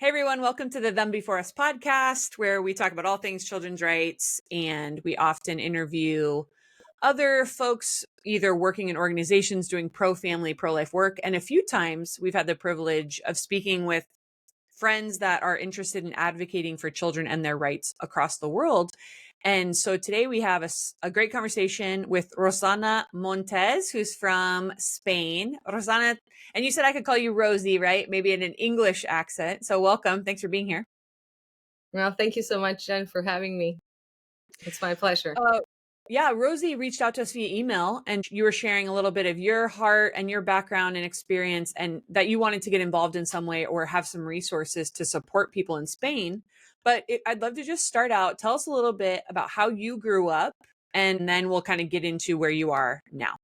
Hey everyone, welcome to the Them Before Us podcast, where we talk about all things children's rights, and we often interview other folks either working in organizations doing pro-family, pro-life work, and a few times we've had the privilege of speaking with friends that are interested in advocating for children and their rights across the world. And so today we have a great conversation with Rosana Montes, who's from Spain. Rosana, and you said I could call you Rosie, right? Maybe in an English accent. So welcome. Thanks for being here. Well, thank you so much, Jen, for having me. It's my pleasure. Yeah, Rosie reached out to us via email, and you were sharing a little bit of your heart and your background and experience, and that you wanted to get involved in some way or have some resources to support people in Spain. But I'd love to just start out. Tell us a little bit about how you grew up, and then we'll kind of get into where you are now.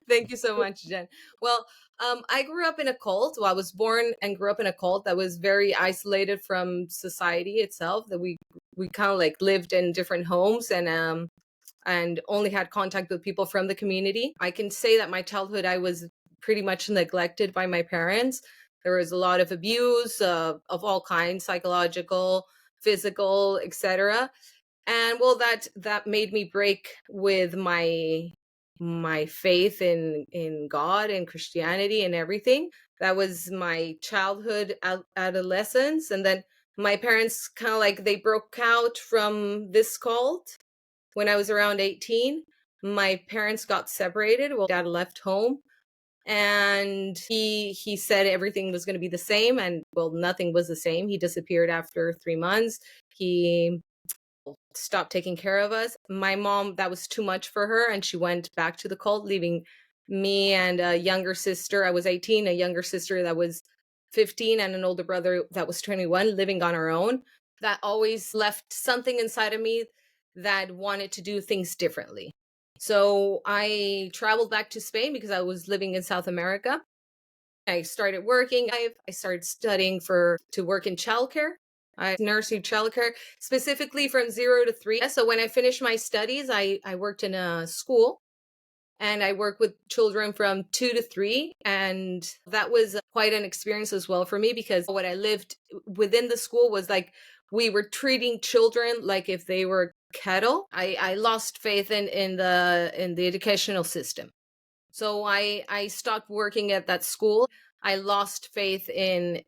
Thank you so much, Jen. Well, I grew up in a cult. Well, I was born and grew up in a cult that was very isolated from society itself. That we kind of like lived in different homes and only had contact with people from the community. I can say that my childhood, I was pretty much neglected by my parents. There was a lot of abuse of all kinds, psychological, physical, etc. And well, that made me break with my faith in God and Christianity and everything. That was my childhood, adolescence, and then my parents kind of like they broke out from this cult when I was around 18. My parents got separated. Well, dad left home, and he said everything was going to be the same, and well, nothing was the same. He disappeared after 3 months. He stopped taking care of us. My mom, that was too much for her, and she went back to the cult, leaving me and a younger sister. I was 18, a younger sister that was 15, and an older brother that was 21, living on our own. That always left something inside of me that wanted to do things differently. So I traveled back to Spain because I was living in South America. I started working. I started studying to work in childcare. I nursery childcare, specifically from 0 to 3. So when I finished my studies, I worked in a school, and I worked with children from 2 to 3. And that was quite an experience as well for me, because what I lived within the school was like we were treating children like if they were cattle. I lost faith in the educational system. So I stopped working at that school. I lost faith in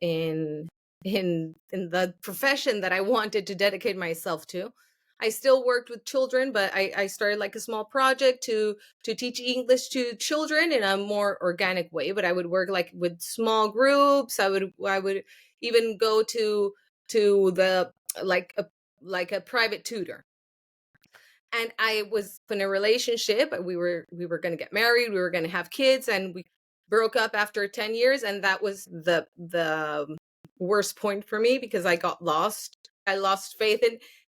the profession that I wanted to dedicate myself to. I still worked with children, but I started like a small project to teach English to children in a more organic way. But I would work like with small groups. I would even go to the like a private tutor. And I was in a relationship. We were going to get married. We were going to have kids, and we broke up after 10 years. And that was the worst point for me, because I got lost. I lost faith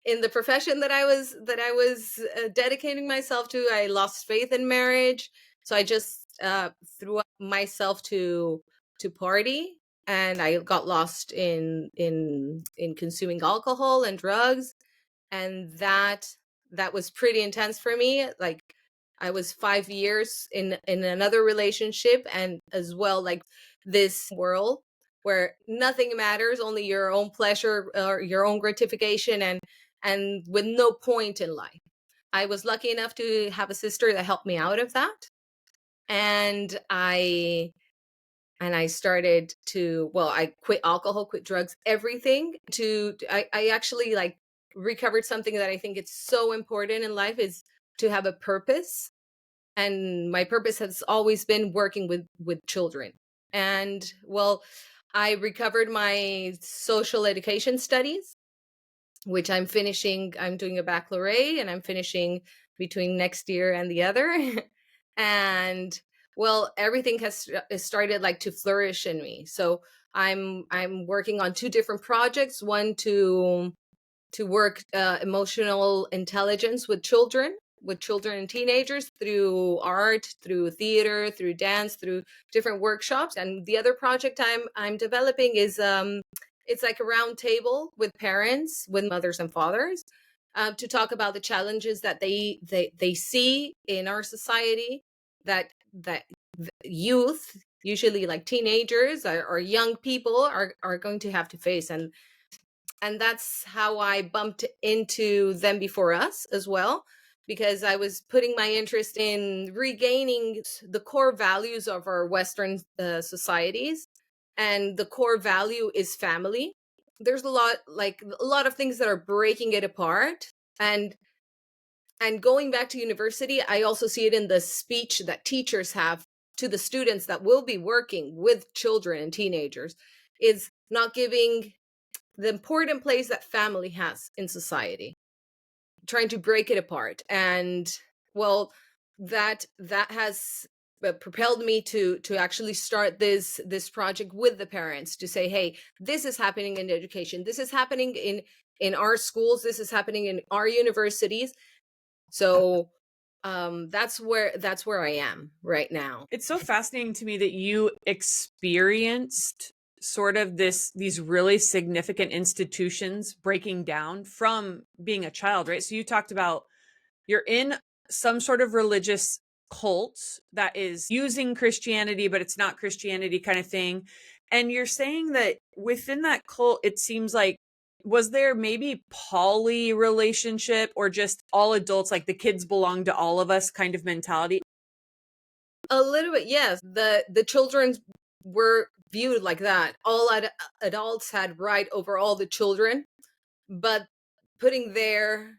in the profession that I was dedicating myself to. I lost faith in marriage. So I just threw up myself to party, and I got lost in consuming alcohol and drugs. And that was pretty intense for me. Like, I was 5 years in another relationship, and as well, like, this world where nothing matters, only your own pleasure or your own gratification, and with no point in life. I was lucky enough to have a sister that helped me out of that. And I started to, well, I quit alcohol, quit drugs, everything. I actually like recovered something that I think it's so important in life, is to have a purpose. And my purpose has always been working with children. And well, I recovered my social education studies, which I'm finishing. I'm doing a baccalaureate, and I'm finishing between next year and the other. And well, everything has started like to flourish in me. So I'm working on 2 different projects. One to work emotional intelligence with children and teenagers, through art, through theater, through dance, through different workshops. And the other project I'm developing is it's like a round table with parents, with mothers and fathers, to talk about the challenges that they see in our society, that youth usually like teenagers or young people are going to have to face. And that's how I bumped into Them Before Us as well, because I was putting my interest in regaining the core values of our Western societies. And the core value is family. There's a lot of things that are breaking it apart. And going back to university, I also see it in the speech that teachers have to the students that will be working with children and teenagers, is not giving the important place that family has in society, trying to break it apart. And well, that has propelled me to actually start this project with the parents, to say, hey, this is happening in education, this is happening in our schools, this is happening in our universities. So that's where I am right now. It's so fascinating to me that you experienced sort of these really significant institutions breaking down from being a child, right? So you talked about you're in some sort of religious cult that is using Christianity, but it's not Christianity kind of thing. And you're saying that within that cult, it seems like, was there maybe poly relationship or just all adults, like the kids belong to all of us kind of mentality? A little bit, yes. The children were viewed like that. All adults had right over all the children, but putting their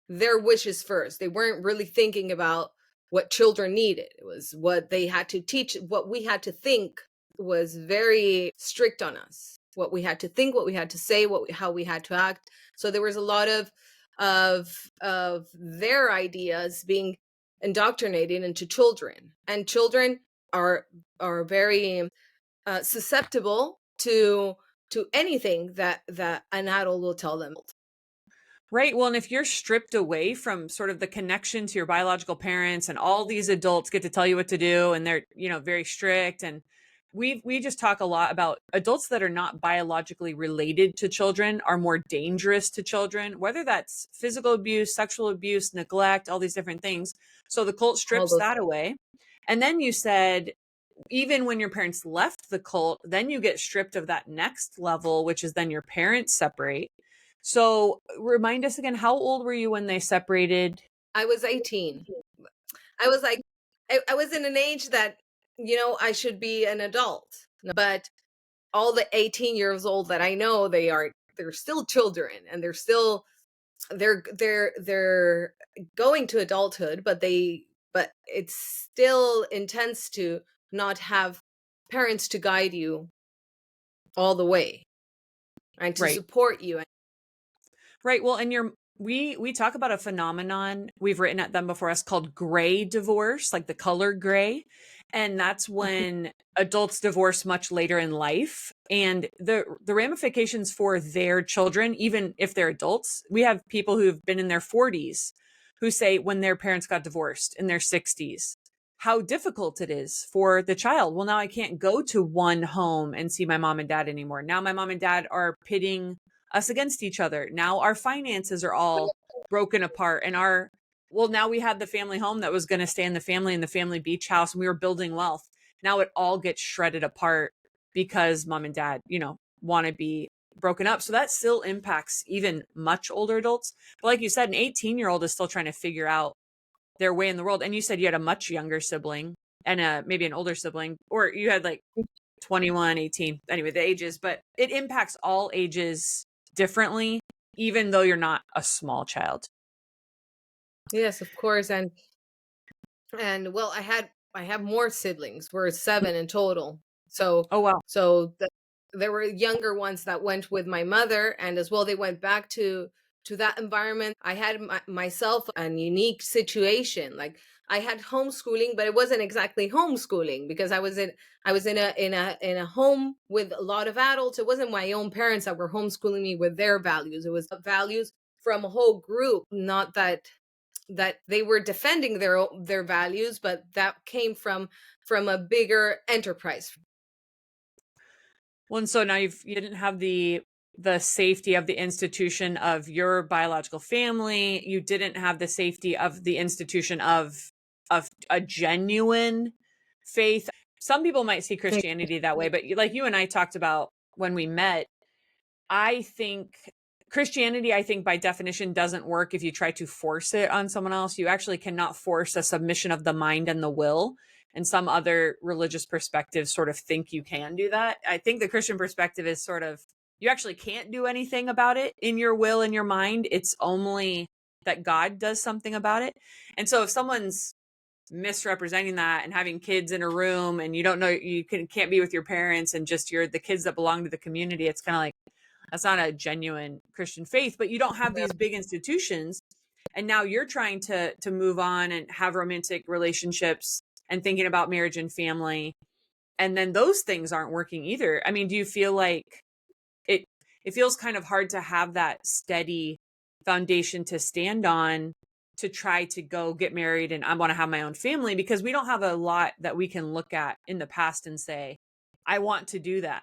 wishes first. They weren't really thinking about what children needed. It was what they had to teach, what we had to think was very strict on us. What we had to think, what we had to say, how we had to act. So there was a lot of their ideas being indoctrinated into children, and children are very susceptible to anything that an adult will tell them. Right. Well, and if you're stripped away from sort of the connection to your biological parents, and all these adults get to tell you what to do, and they're, very strict, and we just talk a lot about adults that are not biologically related to children are more dangerous to children, whether that's physical abuse, sexual abuse, neglect, all these different things. So the cult All strips those. that away. And then you said, even when your parents left the cult, then you get stripped of that next level, which is then your parents separate. So remind us again, how old were you when they separated? I was 18. I was like, I was in an age that, I should be an adult. But all the 18 years old that I know, they're still children, and they're going to adulthood, but it's still intense to not have parents to guide you all the way and to Right. support you. Right. Well, and we talk about a phenomenon we've written at Them Before Us called gray divorce, like the color gray. And that's when adults divorce much later in life. And the ramifications for their children, even if they're adults, we have people who've been in their 40s who say when their parents got divorced in their 60s, how difficult it is for the child. Well, now I can't go to one home and see my mom and dad anymore. Now my mom and dad are pitting us against each other. Now our finances are all broken apart, and now we had the family home that was going to stay in the family beach house, and we were building wealth. Now it all gets shredded apart because mom and dad, want to be broken up. So that still impacts even much older adults. But like you said, an 18-year-old is still trying to figure out their way in the world. And you said you had a much younger sibling and maybe an older sibling, or you had like 21, 18, anyway, the ages, but it impacts all ages differently, even though you're not a small child. Yes, of course. And well, I have more siblings. We're 7 in total. So Oh, wow. there were younger ones that went with my mother, and as well they went back to that environment. I had myself a unique situation. Like, I had homeschooling, but it wasn't exactly homeschooling, because I was in a home with a lot of adults. It wasn't my own parents that were homeschooling me with their values. It was values from a whole group, not that they were defending their values, but that came from a bigger enterprise. Well, and so now you didn't have the safety of the institution of your biological family. You didn't have the safety of the institution of a genuine faith. some people might see Christianity that way, but like you and I talked about when we met, I think Christianity, I think by definition doesn't work if you try to force it on someone else. You actually cannot force a submission of the mind and the will. And some other religious perspectives sort of think you can do that. I think the Christian perspective is sort of, you actually can't do anything about it in your will and your mind. It's only that God does something about it. And so if someone's misrepresenting that and having kids in a room and you don't know, can't be with your parents and just you're the kids that belong to the community, it's kind of like, that's not a genuine Christian faith. But you don't have these big institutions, and now you're trying to move on and have romantic relationships and thinking about marriage and family, and then those things aren't working either. I mean, do you feel like it it feels kind of hard to have that steady foundation to stand on to try to go get married and I want to have my own family, because we don't have a lot that we can look at in the past and say, I want to do that.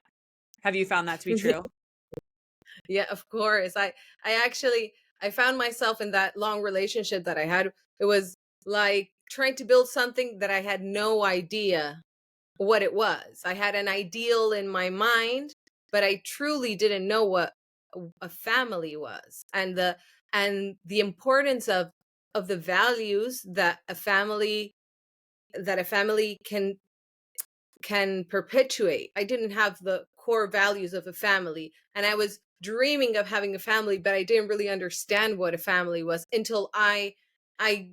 Have you found that to be true? Yeah, of course. I found myself in that long relationship that I had. It was like trying to build something that I had no idea what it was. I had an ideal in my mind, but I truly didn't know what a family was, and the importance of the values that a family can perpetuate. I didn't have the core values of a family, and I was dreaming of having a family, but I didn't really understand what a family was until I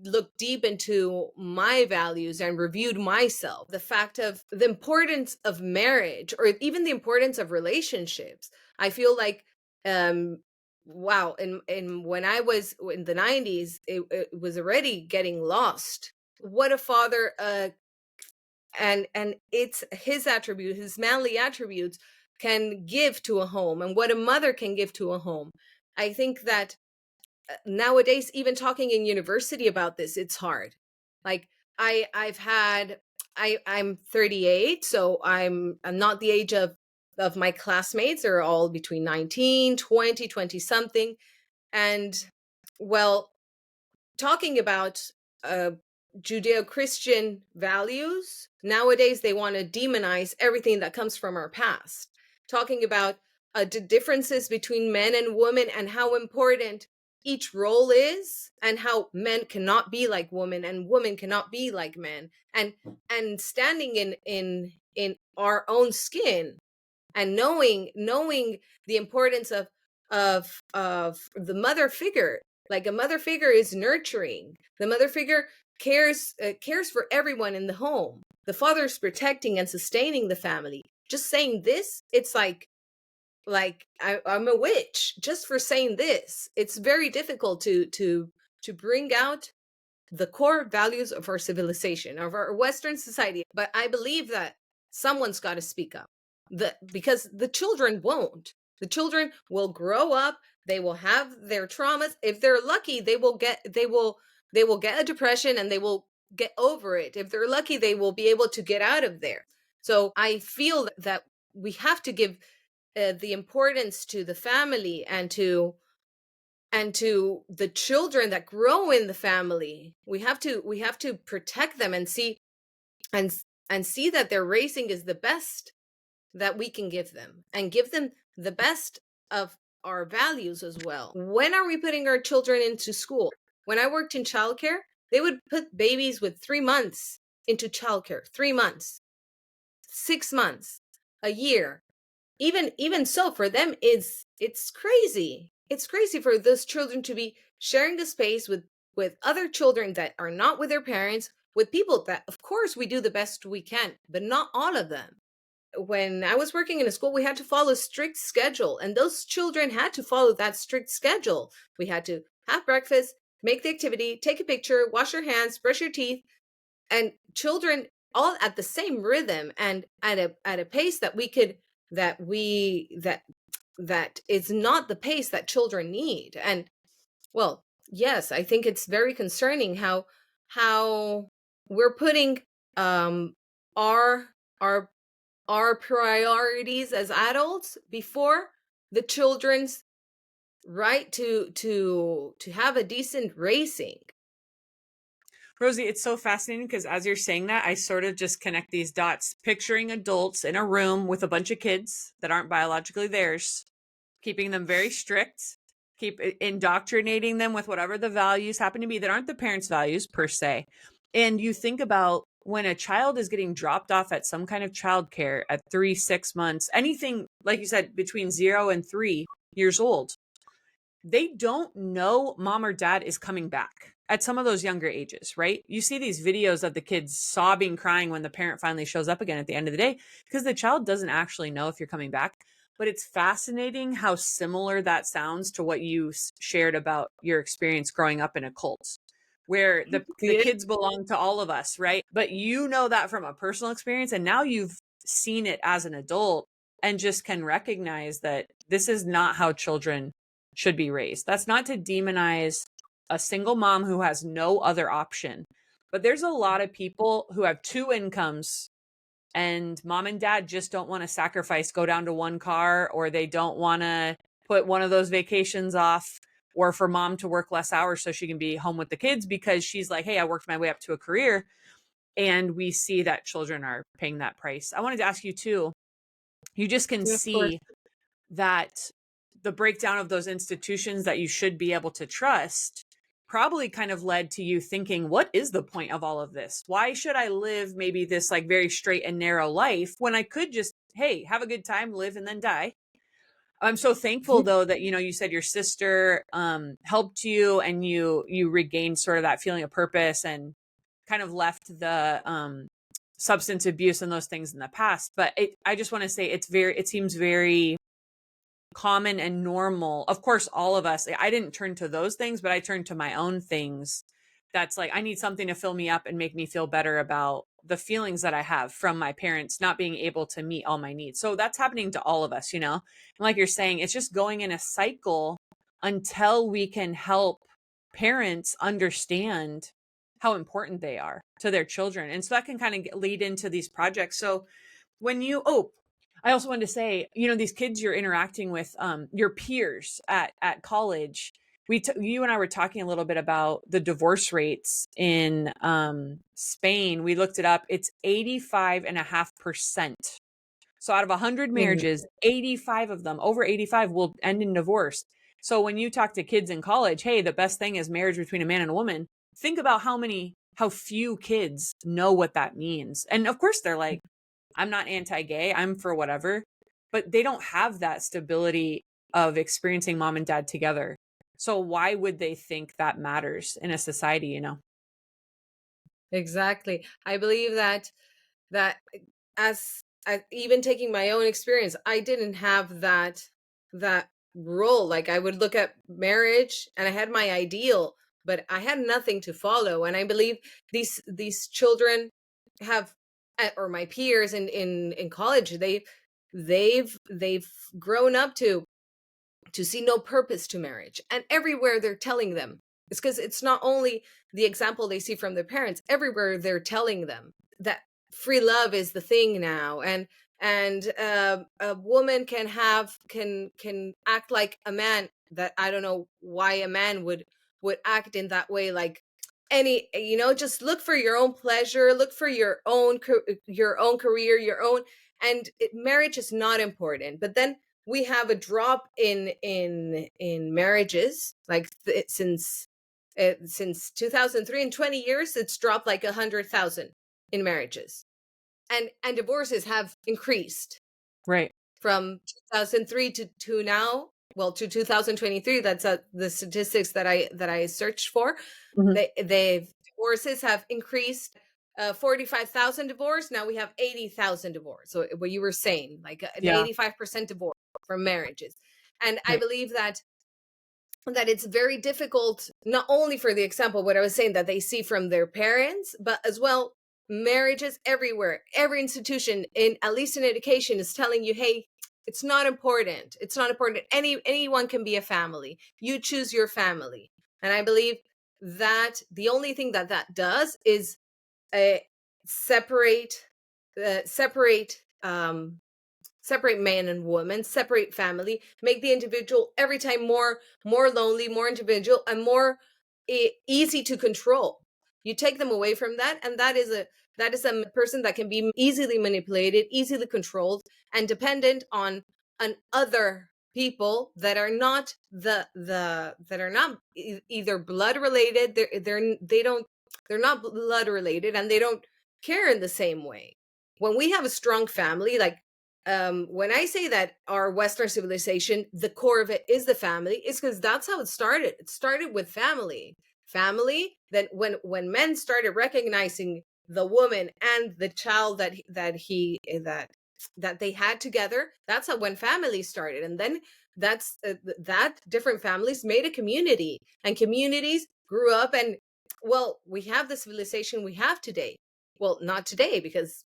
looked deep into my values and reviewed myself. The fact of the importance of marriage, or even the importance of relationships. I feel like wow, in when I was in the 90s, it was already getting lost. What a father and it's his attribute, his manly attributes can give to a home, and what a mother can give to a home. I think that nowadays, even talking in university about this, it's hard. Like I've had I'm 38, so I'm not the age of my classmates. They're all between 19, 20, 20 something. And well, talking about Judeo-Christian values, nowadays they want to demonize everything that comes from our past. Talking about the differences between men and women and how important each role is, and how men cannot be like women and women cannot be like men, and standing in our own skin, and knowing the importance of the mother figure. Like, a mother figure is nurturing. The mother figure cares for everyone in the home. The father is protecting and sustaining the family. Just saying this, it's like I'm a witch just for saying this. It's very difficult to bring out the core values of our civilization, of our Western society. But I believe that someone's got to speak up, because the children won't. The children will grow up. They will have their traumas. If they're lucky, they will get a depression, and they will get over it. If they're lucky, they will be able to get out of there. So I feel that we have to give the importance to the family, and to the children that grow in the family. We have to protect them, and see that their raising is the best that we can give them, and give them the best of our values as well. When are we putting our children into school? When I worked in childcare, they would put babies with 3 months into childcare. 3 months, 6 months, a year. Even so, for them, it's crazy. It's crazy for those children to be sharing the space with other children that are not with their parents, with people that, of course, we do the best we can, but not all of them. When I was working in a school, we had to follow a strict schedule, and those children had to follow that strict schedule. We had to have breakfast, make the activity, take a picture, wash your hands, brush your teeth, and children all at the same rhythm, and at a pace that we could that is not the pace that children need. And well, yes, I think it's very concerning how we're putting our our priorities as adults before the children's right to have a decent raising. Rosie, it's so fascinating because as you're saying that, I sort of just connect these dots, picturing adults in a room with a bunch of kids that aren't biologically theirs, keeping them very strict, keep indoctrinating them with whatever the values happen to be that aren't the parents' values per se. And you think about when a child is getting dropped off at some kind of childcare at 3, 6 months, anything, like you said, between 0 and 3 years old, they don't know mom or dad is coming back at some of those younger ages, right? You see these videos of the kids sobbing, crying when the parent finally shows up again at the end of the day because the child doesn't actually know if you're coming back. But it's fascinating how similar that sounds to what you shared about your experience growing up in a cult, where the Yeah. kids belong to all of us, right? But you know that from a personal experience, and now you've seen it as an adult and just can recognize that this is not how children should be raised. That's not to demonize a single mom who has no other option. But there's a lot of people who have two incomes and mom and dad just don't want to sacrifice, go down to one car, or they don't want to put one of those vacations off, or for mom to work less hours so she can be home with the kids because she's like, hey, I worked my way up to a career. And we see that children are paying that price. I wanted to ask you too, you just can Yeah, of course. see that the breakdown of those institutions that you should be able to trust probably kind of led to you thinking, what is the point of all of this? Why should I live maybe this like very straight and narrow life when I could just, hey, have a good time, live and then die? I'm so thankful though that, you know, you said your sister helped you and you regained sort of that feeling of purpose and kind of left the substance abuse and those things in the past. But I just want to say it seems very common and normal. Of course, all of us, I didn't turn to those things, but I turned to my own things. That's like, I need something to fill me up and make me feel better about the feelings that I have from my parents not being able to meet all my needs. So that's happening to all of us, you know? And like you're saying, it's just going in a cycle until we can help parents understand how important they are to their children. And so that can kind of lead into these projects. So when you, I also wanted to say, you know, these kids you're interacting with, your peers at college. You and I were talking a little bit about the divorce rates in Spain. We looked it up. It's 85.5%. So out of 100 Mhm. marriages, 85 of them, over 85, will end in divorce. So when you talk to kids in college, hey, the best thing is marriage between a man and a woman. Think about how few kids know what that means. And of course, they're like, I'm not anti-gay, I'm for whatever, but they don't have that stability of experiencing mom and dad together. So why would they think that matters in a society, you know? Exactly. I believe that as even taking my own experience, I didn't have that role. Like I would look at marriage and I had my ideal, but I had nothing to follow. And I believe these children have or my peers in college, they've grown up to see no purpose to marriage. And everywhere they're telling them, it's because it's not only the example they see from their parents, everywhere they're telling them that free love is the thing now. And a woman can act like a man. That I don't know why a man would act in that way. Like any, just look for your own pleasure, look for your own career, your own. And marriage is not important. But then we have a drop in marriages, like since 2003. In 20 years it's dropped like 100,000 in marriages, and divorces have increased Right. from 2003 to now, well, to 2023. That's the statistics that I searched for. Mhm. They divorces have increased, 45,000 divorce. Now we have 80,000 divorce. So what you were saying, like an Yeah. 85% divorce from marriages. And I Right. believe that it's very difficult, not only for the example, what I was saying, that they see from their parents, but as well, marriages everywhere, every institution, in at least in education, is telling you, hey, it's not important. It's not important. Anyone can be a family. You choose your family. And I believe that the only thing that does is uh, separate separate separate man and woman, separate family, make the individual every time more lonely, more individual, and more easy to control. You take them away from that, and that is a person that can be easily manipulated, easily controlled, and dependent on other people that are not either blood related. They're not blood related, and they don't care in the same way. When we have a strong family, like when I say that our Western civilization, the core of it is the family, it's because that's how it started. It started with family. Then when men started recognizing the woman and the child that they had together, that's how when family started. And then that's that different families made a community, and communities grew up, and well, we have the civilization we have today. Well, not today, because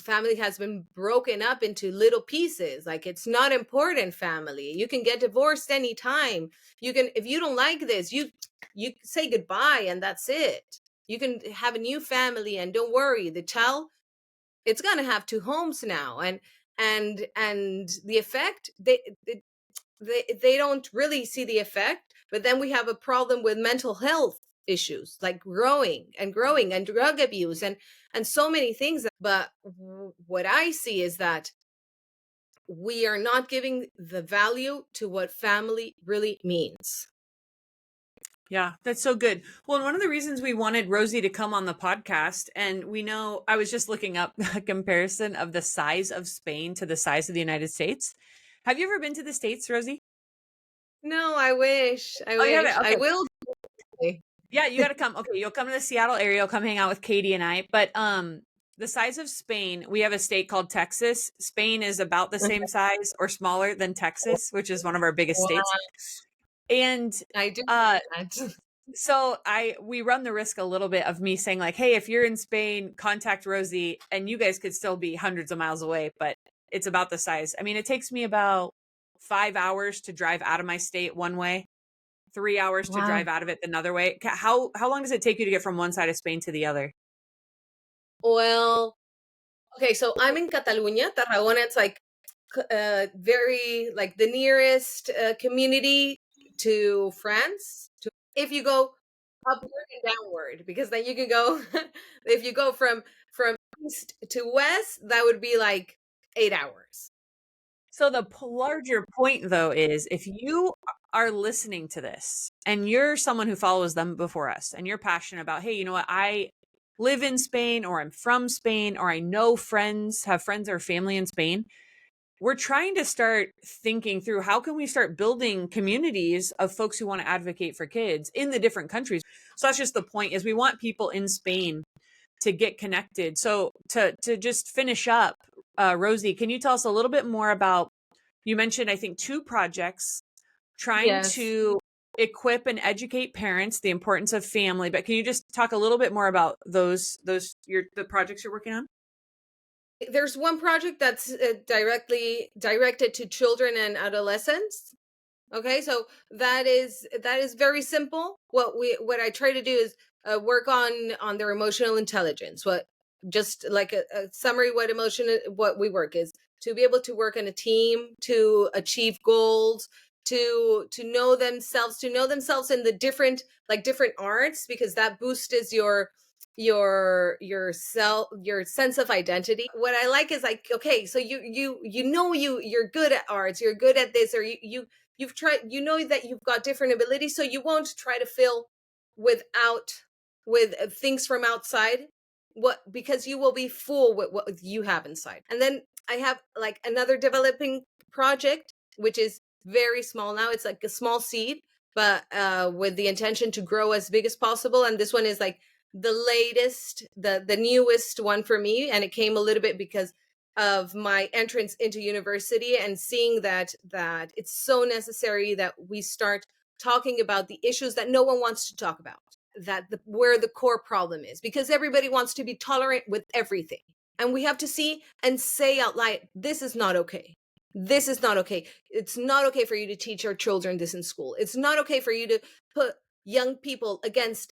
family has been broken up into little pieces. Like, it's not important. Family, you can get divorced anytime. You can, if you don't like this, you say goodbye, and that's it. You can have a new family, and don't worry, the child, it's gonna have two homes now. And the effect, they don't really see the effect. But then we have a problem with mental health issues, like growing and drug abuse and so many things. But what I see is that we are not giving the value to what family really means. Yeah, that's so good. Well, one of the reasons we wanted Rosie to come on the podcast, and we know, I was just looking up a comparison of the size of Spain to the size of the United States. Have you ever been to the States, Rosie? No, I wish. Oh, you haven't? I Okay. will. Yeah, you got to come. Okay, you'll come to the Seattle area. You'll come hang out with Katie and I. But the size of Spain, we have a state called Texas. Spain is about the same size or smaller than Texas, which is one of our biggest Wow, states. And I do uh that. so we run the risk a little bit of me saying, like, hey, if you're in Spain, contact Rosie, and you guys could still be hundreds of miles away, but it's about the size. I mean, it takes me about 5 hours to drive out of my state one way, 3 hours to Wow. drive out of it another way. How long does it take you to get from one side of Spain to the other? Well, okay, so I'm in Catalonia, Tarragona. It's like very like the nearest community to France. If you go upward and downward, because then you can go if you go from east to west, that would be like 8 hours. So the larger point, though, is if you are listening to this and you're someone who follows them before us and you're passionate about, hey, you know what, I live in Spain, or I'm from Spain, or I know friends, have friends or family in Spain, we're trying to start thinking through how can we start building communities of folks who want to advocate for kids in the different countries. So that's just the point, is we want people in Spain to get connected. So to just finish up, Rosie, can you tell us a little bit more about, you mentioned, I think, 2 projects trying Yes. to equip and educate parents, the importance of family, but can you just talk a little bit more about the projects you're working on? There's one project that's directly directed to children and adolescents. Okay, so that is very simple. What I try to do is work on their emotional intelligence. What, just like a summary, what we work is to be able to work in a team, to achieve goals, to know themselves, in the different arts, because that boosts your sense of identity. What I like is, like, okay, so you're good at arts, you're good at this, or you've tried, that you've got different abilities, so you won't try to fill with things from outside, because you will be full with what you have inside. And then I have like another developing project, which is very small now. It's like a small seed, but with the intention to grow as big as possible. And this one is like the latest, the newest one for me, and it came a little bit because of my entrance into university, and seeing that it's so necessary that we start talking about the issues that no one wants to talk about, where the core problem is, because everybody wants to be tolerant with everything, and we have to see and say out loud, this is not okay. This is not okay. It's not okay for you to teach our children this in school. It's not okay for you to put young people against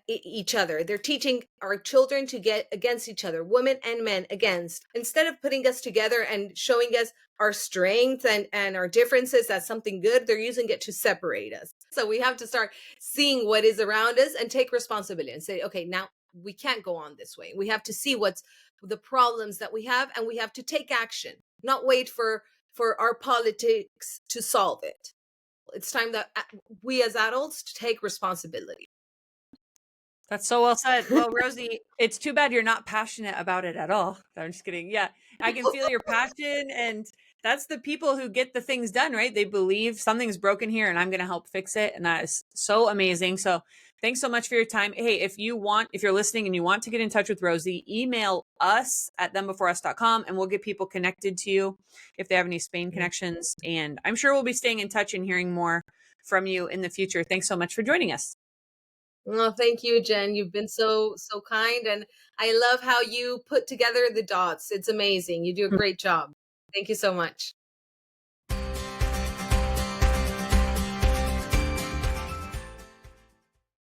each other. They're teaching our children to get against each other, women and men against, instead of putting us together and showing us our strengths and our differences as something good. They're using it to separate us. So we have to start seeing what is around us and take responsibility and say, okay, now we can't go on this way. We have to see what's the problems that we have, and we have to take action, not wait for our politics to solve it. It's time that we as adults to take responsibility. That's so well said. Well, Rosie, it's too bad you're not passionate about it at all. I'm just kidding. Yeah, I can feel your passion, and that's the people who get the things done, right? They believe something's broken here and I'm going to help fix it. And that is so amazing. So thanks so much for your time. Hey, if you're listening and you want to get in touch with Rosie, email us at thembeforeus.com and we'll get people connected to you if they have any Spain connections. And I'm sure we'll be staying in touch and hearing more from you in the future. Thanks so much for joining us. Well, thank you, Jen. You've been so kind, and I love how you put together the dots. It's amazing. You do a great job. Thank you so much.